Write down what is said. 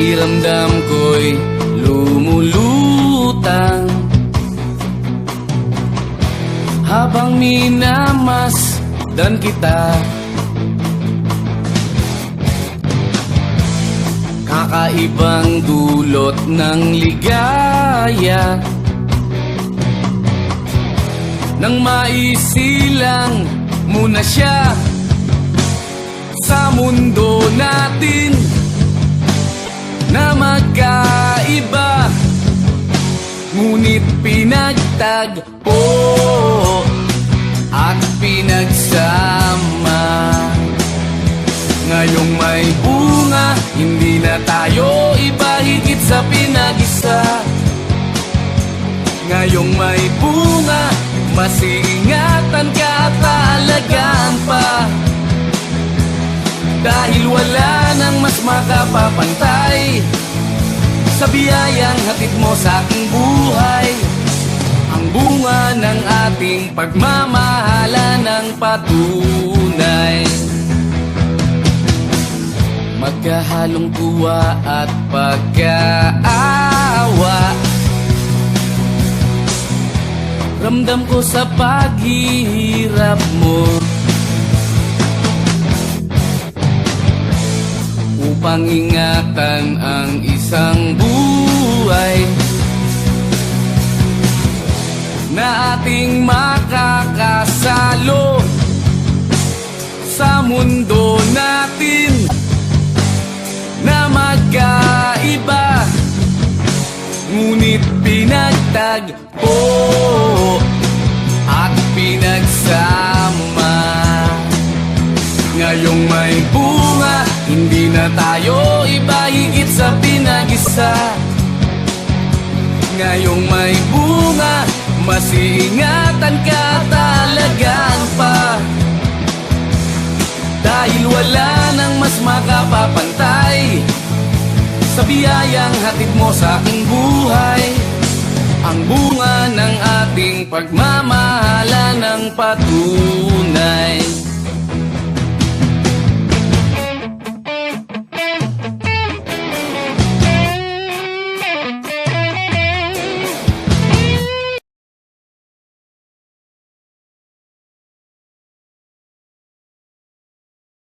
pakiramdam ko'y lumulutang habang minamasdan kita. Kakaibang dulot ng ligaya nang maisilang muna siya sa mundo natin na magkaiba, ngunit pinagtagpo at pinagsama. Ngayong may bunga, hindi na tayo iba, higit sa pinag-isa. Ngayong may bunga, mas iingatan ka at aalagaan pa, dahil wala nang mas makapapantay sa biyayang hatid mo sa aking buhay. Ang bunga ng ating pagmamahalan ng patunay, magkahalong tuwa at pagkaawa. Ramdam ko sa paghihirap mo, upang ingatan ang isang buhay na ating makakasalo sa mundo natin na magkaiba, ngunit pinagtagpo at pinagsama. Ngayong may bunga, hindi na tayo iba, higit sa pinag-isa. Ngayong may bunga, mas iingatan ka at alagaan pa, dahil wala nang mas makapapantay sa biyayang hatid mo sa aking buhay. Ang bunga ng ating pagmamahalan ng patunay.